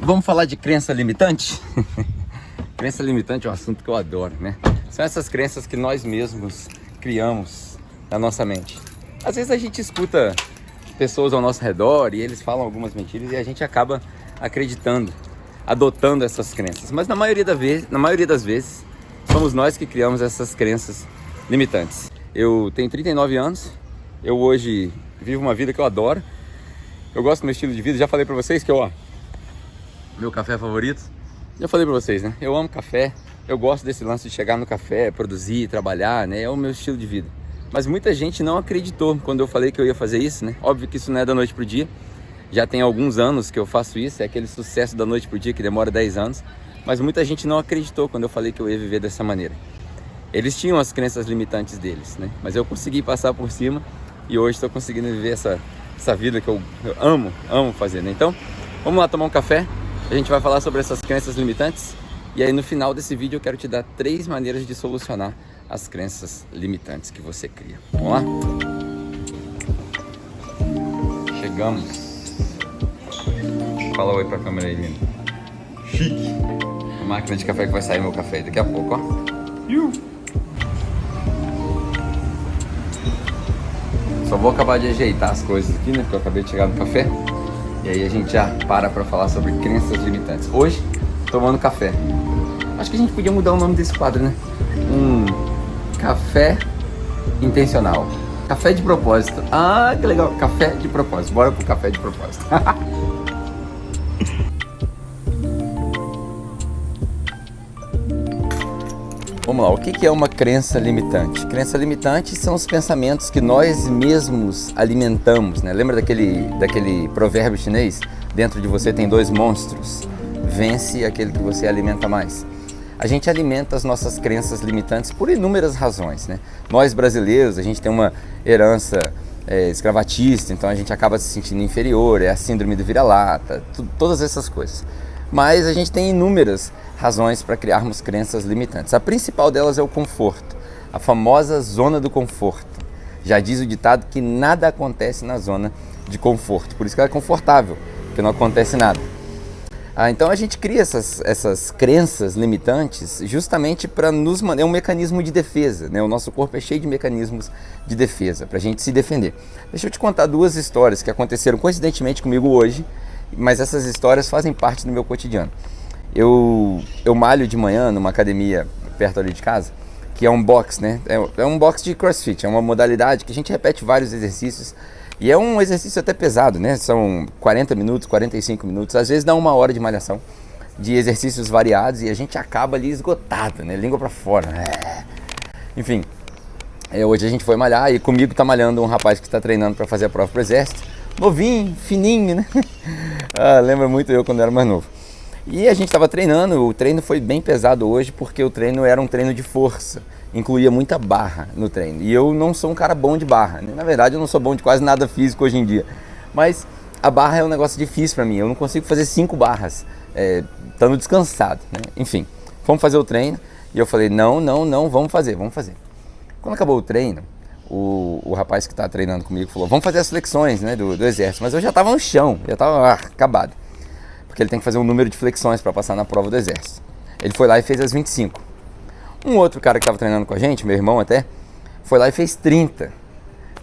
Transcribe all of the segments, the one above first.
Vamos falar de crença limitante? Crença limitante é um assunto que eu adoro, né? São essas crenças que nós mesmos criamos na nossa mente. Às vezes a gente escuta pessoas ao nosso redor e eles falam algumas mentiras e a gente acaba acreditando, adotando essas crenças. Mas na maioria das vezes, somos nós que criamos essas crenças limitantes. Eu tenho 39 anos, eu hoje vivo uma vida que eu adoro. Eu gosto do meu estilo de vida, já falei pra vocês que meu café favorito. Já falei pra vocês, né? Eu amo café, eu gosto desse lance de chegar no café, produzir, trabalhar, né? É o meu estilo de vida. Mas muita gente não acreditou quando eu falei que eu ia fazer isso, né? Óbvio que isso não é da noite pro dia. Já tem alguns anos que eu faço isso, é aquele sucesso da noite pro dia que demora 10 anos. Mas muita gente não acreditou quando eu falei que eu ia viver dessa maneira. Eles tinham as crenças limitantes deles, né? Mas eu consegui passar por cima e hoje estou conseguindo viver essa vida que eu amo fazer, né? Então, vamos lá tomar um café. A gente vai falar sobre essas crenças limitantes e aí no final desse vídeo eu quero te dar 3 maneiras de solucionar as crenças limitantes que você cria. Vamos lá? Chegamos. Fala oi pra câmera aí, lindo. Chique. A máquina de café que vai sair meu café daqui a pouco, ó. Só vou acabar de ajeitar as coisas aqui, né? Porque eu acabei de chegar no café. E aí a gente já para falar sobre crenças limitantes. Hoje, tomando café. Acho que a gente podia mudar o nome desse quadro, né? Café intencional. Café de propósito. Ah, que legal. Café de propósito. Bora pro café de propósito. Vamos lá, o que é uma crença limitante? Crença limitante são os pensamentos que nós mesmos alimentamos, né? Lembra daquele provérbio chinês? Dentro de você tem 2 monstros, vence aquele que você alimenta mais. A gente alimenta as nossas crenças limitantes por inúmeras razões, né? Nós brasileiros, a gente tem uma herança escravatista, então a gente acaba se sentindo inferior, é a síndrome do vira-lata, todas essas coisas. Mas a gente tem inúmeras razões para criarmos crenças limitantes. A principal delas é o conforto, a famosa zona do conforto. Já diz o ditado que nada acontece na zona de conforto, por isso que ela é confortável, porque não acontece nada. Então a gente cria essas crenças limitantes justamente para nos manter, é um mecanismo de defesa, né? O nosso corpo é cheio de mecanismos de defesa, para a gente se defender. Deixa eu te contar 2 histórias que aconteceram coincidentemente comigo hoje, mas essas histórias fazem parte do meu cotidiano. Eu malho de manhã numa academia perto ali de casa, que é um box, né? É um box de CrossFit, é uma modalidade que a gente repete vários exercícios e é um exercício até pesado, né? São 40 minutos, 45 minutos, às vezes dá 1 hora de malhação, de exercícios variados e a gente acaba ali esgotado, né? Língua pra fora. Enfim, hoje a gente foi malhar e comigo tá malhando um rapaz que está treinando para fazer a prova pro exército, novinho, fininho, né? Lembra muito eu quando era mais novo. E a gente estava treinando, o treino foi bem pesado hoje porque o treino era um treino de força, incluía muita barra no treino. E eu não sou um cara bom de barra, né? Na verdade eu não sou bom de quase nada físico hoje em dia. Mas a barra é um negócio difícil para mim, eu não consigo fazer 5 barras estando descansado, né? Enfim, fomos fazer o treino e eu falei, não, vamos fazer. Quando acabou o treino, o rapaz que está treinando comigo falou, vamos fazer as flexões, né, do exército. Mas eu já estava no chão, já estava acabado. Porque ele tem que fazer um número de flexões para passar na prova do exército. Ele foi lá e fez as 25. Um outro cara que estava treinando com a gente, meu irmão até, foi lá e fez 30.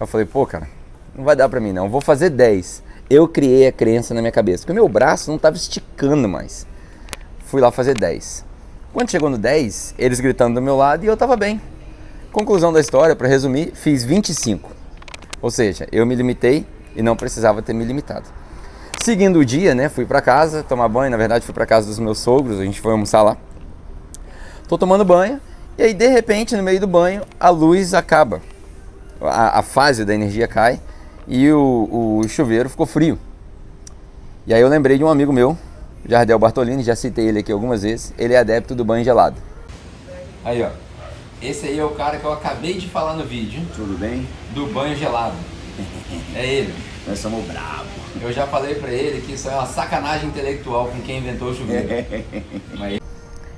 Eu falei, pô, cara, não vai dar para mim não, vou fazer 10. Eu criei a crença na minha cabeça, porque o meu braço não estava esticando mais. Fui lá fazer 10. Quando chegou no 10, eles gritando do meu lado e eu estava bem. Conclusão da história, para resumir, fiz 25. Ou seja, eu me limitei e não precisava ter me limitado. Seguindo o dia, né, fui para casa tomar banho, na verdade fui para casa dos meus sogros, a gente foi almoçar lá. Tô tomando banho e aí de repente no meio do banho a luz acaba, a fase da energia cai e o chuveiro ficou frio. E aí eu lembrei de um amigo meu, Jardel Bartolini, já citei ele aqui algumas vezes, ele é adepto do banho gelado. Aí ó, esse aí é o cara que eu acabei de falar no vídeo. Tudo bem? Do banho gelado. É ele. Nós somos bravos. Eu já falei pra ele que isso é uma sacanagem intelectual com quem inventou o chuveiro. Mas...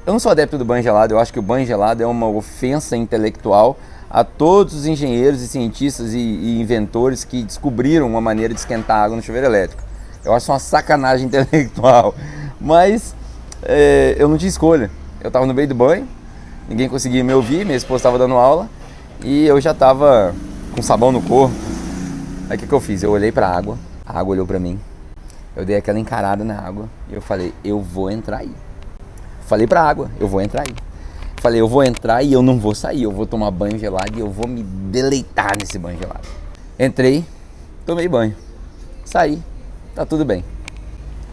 Eu não sou adepto do banho gelado, eu acho que o banho gelado é uma ofensa intelectual a todos os engenheiros e cientistas e inventores que descobriram uma maneira de esquentar água no chuveiro elétrico. Eu acho uma sacanagem intelectual. Mas eu não tinha escolha. Eu estava no meio do banho, ninguém conseguia me ouvir, minha esposa estava dando aula e eu já estava com sabão no corpo. Aí o que eu fiz? Eu olhei para a água olhou para mim, eu dei aquela encarada na água e eu falei, eu vou entrar aí. Falei para a água, eu vou entrar aí. Falei, eu vou entrar e eu não vou sair, eu vou tomar banho gelado e eu vou me deleitar nesse banho gelado. Entrei, tomei banho, saí, tá tudo bem.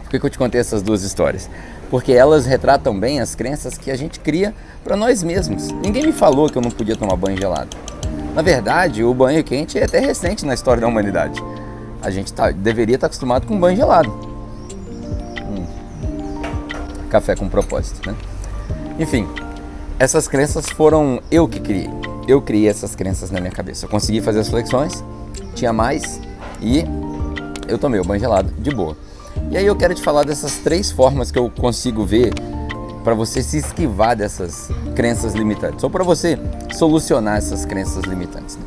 Por que eu te contei essas duas histórias? Porque elas retratam bem as crenças que a gente cria para nós mesmos. Ninguém me falou que eu não podia tomar banho gelado. Na verdade, o banho quente é até recente na história da humanidade. A gente deveria estar acostumado com banho gelado. Café com propósito, né? Enfim, essas crenças foram eu que criei. Eu criei essas crenças na minha cabeça. Eu consegui fazer as flexões, tinha mais e eu tomei o banho gelado de boa. E aí eu quero te falar dessas 3 formas que eu consigo ver para você se esquivar dessas crenças limitantes, ou para você solucionar essas crenças limitantes, né?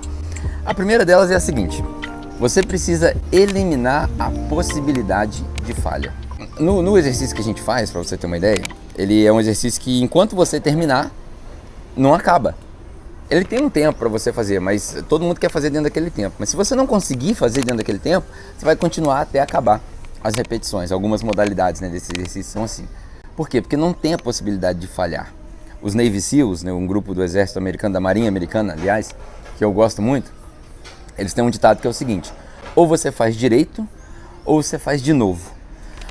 A primeira delas é a seguinte: você precisa eliminar a possibilidade de falha. No exercício que a gente faz, para você ter uma ideia, ele é um exercício que enquanto você terminar, não acaba. Ele tem um tempo para você fazer, mas todo mundo quer fazer dentro daquele tempo. Mas se você não conseguir fazer dentro daquele tempo, você vai continuar até acabar as repetições. Algumas modalidades, né, desse exercício são assim. Por quê? Porque não tem a possibilidade de falhar. Os Navy SEALs, né, um grupo do exército americano, da Marinha Americana, aliás, que eu gosto muito, eles têm um ditado que é o seguinte: ou você faz direito, ou você faz de novo.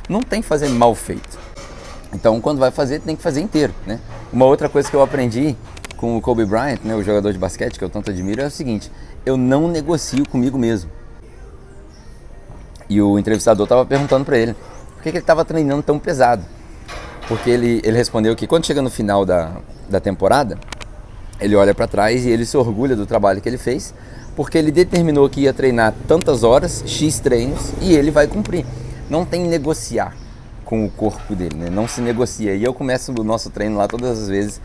Não tem que fazer mal feito. Então, quando vai fazer, tem que fazer inteiro, né? Uma outra coisa que eu aprendi com o Kobe Bryant, né, o jogador de basquete que eu tanto admiro, é o seguinte: eu não negocio comigo mesmo. E o entrevistador estava perguntando para ele por que ele estava treinando tão pesado. Porque ele respondeu que quando chega no final da temporada, ele olha para trás e ele se orgulha do trabalho que ele fez, porque ele determinou que ia treinar tantas horas, X treinos, e ele vai cumprir. Não tem negociar com o corpo dele, né? Não se negocia. E eu começo o nosso treino lá todas as vezes,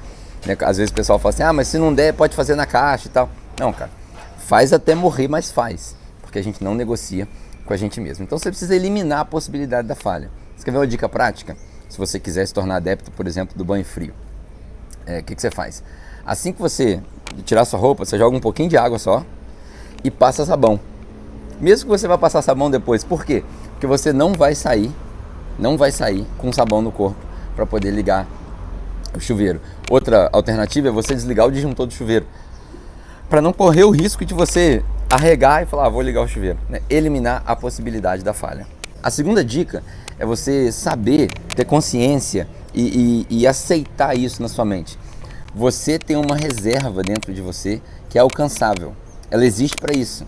né? Às vezes o pessoal fala assim, mas se não der, pode fazer na caixa e tal. Não, cara, faz até morrer, mas faz, porque a gente não negocia com a gente mesmo. Então você precisa eliminar a possibilidade da falha. Você quer ver uma dica prática? Se você quiser se tornar adepto, por exemplo, do banho frio, o que você faz? Assim que você tirar sua roupa, você joga um pouquinho de água só e passa sabão. Mesmo que você vá passar sabão depois. Por quê? Porque você não vai sair com sabão no corpo para poder ligar o chuveiro. Outra alternativa é você desligar o disjuntor do chuveiro, para não correr o risco de você arregar e falar, vou ligar o chuveiro, né? Eliminar a possibilidade da falha. A segunda dica é você saber, ter consciência e aceitar isso na sua mente. Você tem uma reserva dentro de você que é alcançável. Ela existe para isso.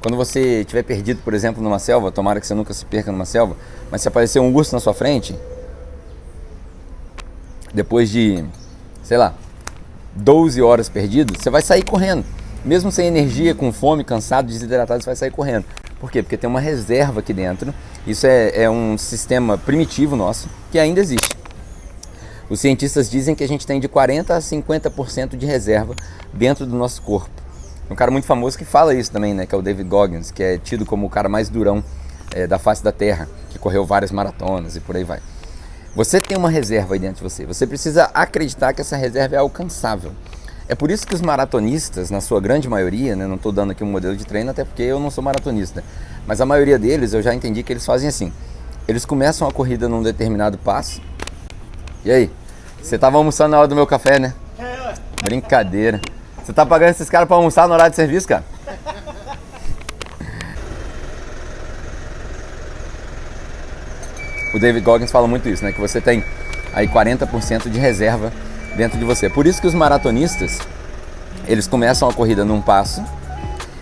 Quando você estiver perdido, por exemplo, numa selva, tomara que você nunca se perca numa selva, mas se aparecer um urso na sua frente, depois de, 12 horas perdido, você vai sair correndo. Mesmo sem energia, com fome, cansado, desidratado, você vai sair correndo. Por quê? Porque tem uma reserva aqui dentro. Isso é um sistema primitivo nosso que ainda existe. Os cientistas dizem que a gente tem de 40% a 50% de reserva dentro do nosso corpo. Um cara muito famoso que fala isso também, né? Que é o David Goggins, que é tido como o cara mais durão da face da Terra, que correu várias maratonas e por aí vai. Você tem uma reserva aí dentro de você. Você precisa acreditar que essa reserva é alcançável. É por isso que os maratonistas, na sua grande maioria, né, não estou dando aqui um modelo de treino, até porque eu não sou maratonista, mas a maioria deles eu já entendi que eles fazem assim. Eles começam a corrida num determinado passo. E aí? Você estava almoçando na hora do meu café, né? Brincadeira. Você tá pagando esses caras para almoçar no horário de serviço, cara? O David Goggins fala muito isso, né? Que você tem aí 40% de reserva dentro de você. Por isso que os maratonistas, eles começam a corrida num passo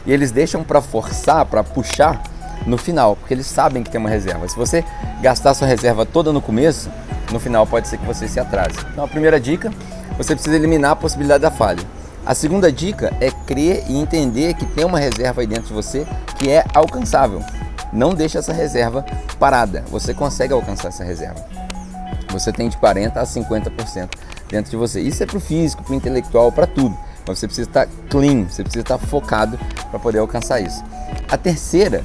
e eles deixam para forçar, para puxar no final, porque eles sabem que tem uma reserva. Se você gastar sua reserva toda no começo, no final pode ser que você se atrase. Então a primeira dica, você precisa eliminar a possibilidade da falha. A segunda dica é crer e entender que tem uma reserva aí dentro de você que é alcançável. Não deixe essa reserva parada, você consegue alcançar essa reserva. Você tem de 40% a 50% dentro de você. Isso é para o físico, para o intelectual, para tudo. Mas você precisa estar clean, você precisa estar focado para poder alcançar isso. A terceira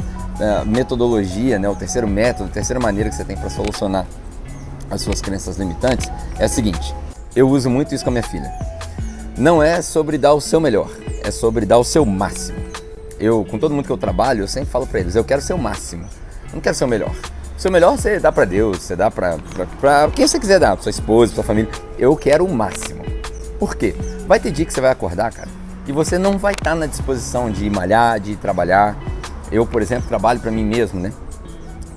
metodologia, né, o terceiro método, a terceira maneira que você tem para solucionar as suas crenças limitantes é a seguinte: eu uso muito isso com a minha filha. Não é sobre dar o seu melhor, é sobre dar o seu máximo. Eu, com todo mundo que eu trabalho, eu sempre falo pra eles, eu quero ser o máximo, eu não quero ser o melhor. O seu melhor você dá pra Deus, você dá pra quem você quiser dar, pra sua esposa, pra sua família. Eu quero o máximo. Por quê? Vai ter dia que você vai acordar, cara, e você não vai estar na disposição de ir malhar, de ir trabalhar. Eu, por exemplo, trabalho pra mim mesmo, né?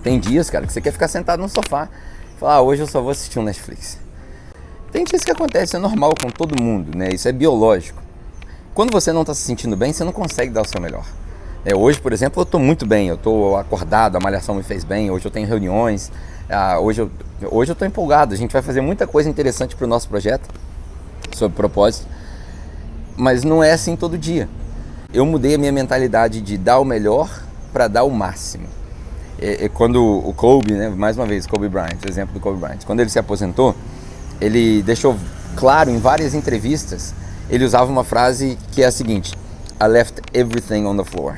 Tem dias, cara, que você quer ficar sentado no sofá e falar, hoje eu só vou assistir um Netflix. Tem dias que acontece, é normal com todo mundo, né? Isso é biológico. Quando você não está se sentindo bem, você não consegue dar o seu melhor. Hoje, por exemplo, eu estou muito bem, eu estou acordado, a malhação me fez bem, hoje eu tenho reuniões, hoje eu estou empolgado, a gente vai fazer muita coisa interessante para o nosso projeto, sobre propósito, mas não é assim todo dia. Eu mudei a minha mentalidade de dar o melhor para dar o máximo. Quando o Kobe, né, mais uma vez, Kobe Bryant, o exemplo do Kobe Bryant, quando ele se aposentou, ele deixou claro em várias entrevistas, ele usava uma frase que é a seguinte: I left everything on the floor.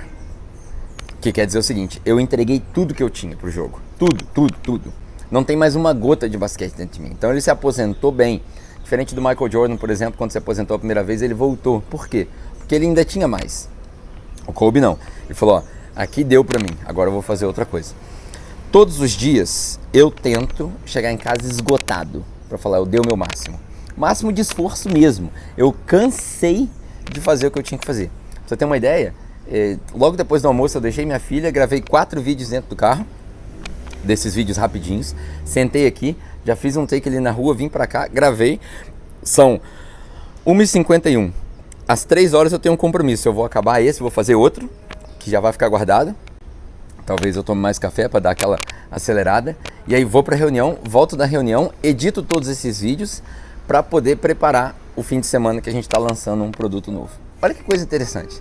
Que quer dizer o seguinte: eu entreguei tudo que eu tinha pro jogo. Tudo. Não tem mais uma gota de basquete dentro de mim. Então ele se aposentou bem. Diferente do Michael Jordan, por exemplo, quando se aposentou a primeira vez, ele voltou. Por quê? Porque ele ainda tinha mais. O Kobe não. Ele falou, aqui deu pra mim, agora eu vou fazer outra coisa. Todos os dias eu tento chegar em casa esgotado, pra falar, eu dei o meu máximo. Máximo de esforço mesmo. Eu cansei de fazer o que eu tinha que fazer. Pra você ter uma ideia, logo depois do almoço eu deixei minha filha, gravei 4 vídeos dentro do carro, desses vídeos rapidinhos, sentei aqui, já fiz um take ali na rua, vim pra cá, gravei, são 1h51, às 3 horas eu tenho um compromisso, eu vou acabar esse, vou fazer outro, que já vai ficar guardado, talvez eu tome mais café para dar aquela acelerada, e aí vou pra reunião, volto da reunião, edito todos esses vídeos para poder preparar o fim de semana que a gente está lançando um produto novo. Olha que coisa interessante.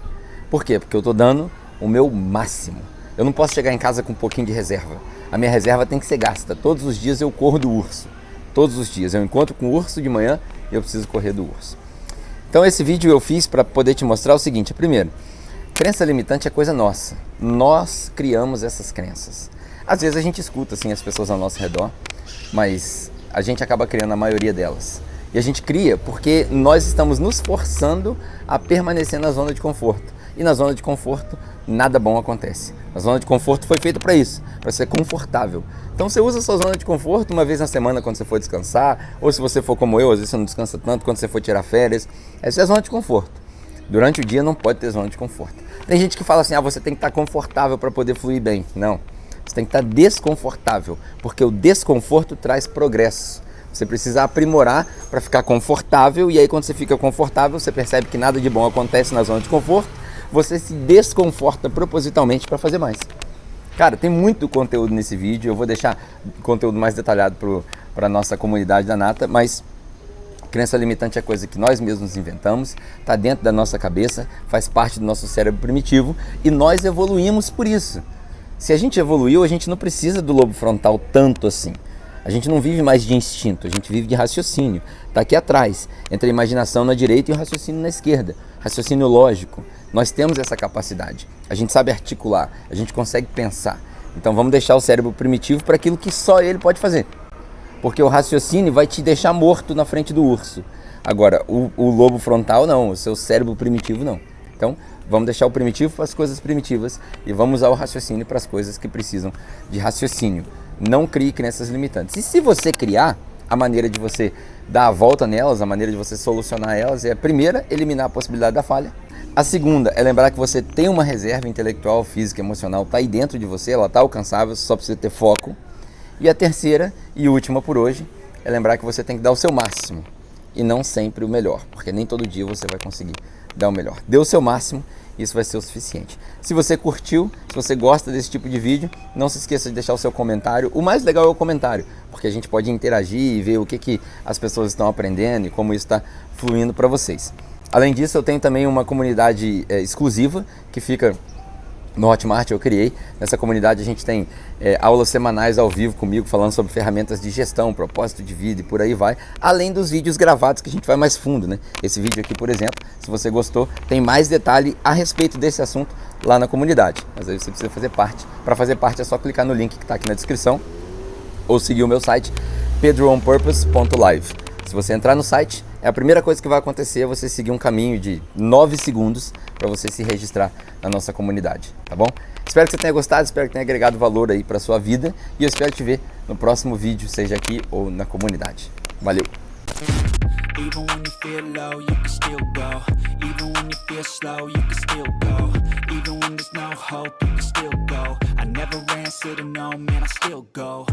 Por quê? Porque eu estou dando o meu máximo. Eu não posso chegar em casa com um pouquinho de reserva. A minha reserva tem que ser gasta. Todos os dias eu corro do urso. Todos os dias. Eu encontro com o urso de manhã e eu preciso correr do urso. Então esse vídeo eu fiz para poder te mostrar o seguinte. Primeiro, crença limitante é coisa nossa. Nós criamos essas crenças. Às vezes a gente escuta assim as pessoas ao nosso redor, mas a gente acaba criando a maioria delas. E a gente cria porque nós estamos nos forçando a permanecer na zona de conforto. E na zona de conforto, nada bom acontece. A zona de conforto foi feita para isso, para ser confortável. Então você usa a sua zona de conforto uma vez na semana quando você for descansar, ou se você for como eu, às vezes você não descansa tanto, quando você for tirar férias. Essa é a zona de conforto. Durante o dia não pode ter zona de conforto. Tem gente que fala assim, você tem que estar confortável para poder fluir bem. Não, você tem que estar desconfortável, porque o desconforto traz progresso. Você precisa aprimorar para ficar confortável, e aí quando você fica confortável, você percebe que nada de bom acontece na zona de conforto, você se desconforta propositalmente para fazer mais. Cara, tem muito conteúdo nesse vídeo, eu vou deixar conteúdo mais detalhado para a nossa comunidade da Nata, mas crença limitante é coisa que nós mesmos inventamos, está dentro da nossa cabeça, faz parte do nosso cérebro primitivo, e nós evoluímos por isso. Se a gente evoluiu, a gente não precisa do lobo frontal tanto assim. A gente não vive mais de instinto, a gente vive de raciocínio. Está aqui atrás, entre a imaginação na direita e o raciocínio na esquerda. Raciocínio lógico. Nós temos essa capacidade. A gente sabe articular, a gente consegue pensar. Então vamos deixar o cérebro primitivo para aquilo que só ele pode fazer. Porque o raciocínio vai te deixar morto na frente do urso. Agora, o lobo frontal não, o seu cérebro primitivo não. Então, vamos deixar o primitivo para as coisas primitivas e vamos usar o raciocínio para as coisas que precisam de raciocínio. Não crie crenças limitantes. E se você criar, a maneira de você dar a volta nelas, a maneira de você solucionar elas é, a primeira, eliminar a possibilidade da falha. A segunda é lembrar que você tem uma reserva intelectual, física, emocional, está aí dentro de você, ela está alcançável, só precisa ter foco. E a terceira e última por hoje é lembrar que você tem que dar o seu máximo e não sempre o melhor, porque nem todo dia você vai conseguir dar o melhor. Dê o seu máximo, isso vai ser o suficiente. Se você curtiu, se você gosta desse tipo de vídeo, não se esqueça de deixar o seu comentário. O mais legal é o comentário, porque a gente pode interagir e ver o que as pessoas estão aprendendo e como isso está fluindo para vocês. Além disso, eu tenho também uma comunidade exclusiva que fica no Hotmart, eu criei. Nessa comunidade a gente tem aulas semanais ao vivo comigo, falando sobre ferramentas de gestão, propósito de vida e por aí vai. Além dos vídeos gravados que a gente vai mais fundo, né? Esse vídeo aqui, por exemplo, se você gostou, tem mais detalhe a respeito desse assunto lá na comunidade. Mas aí você precisa fazer parte. Para fazer parte é só clicar no link que está aqui na descrição ou seguir o meu site pedroonpurpose.live. Se você entrar no site, a primeira coisa que vai acontecer é você seguir um caminho de 9 segundos para você se registrar na nossa comunidade, tá bom? Espero que você tenha gostado, espero que tenha agregado valor aí para sua vida e eu espero te ver no próximo vídeo, seja aqui ou na comunidade. Valeu! Even when you feel low, you can still go. Even when you feel slow, you can still go. Even when there's no hope, you can still go. I never answer to no, man, I still go.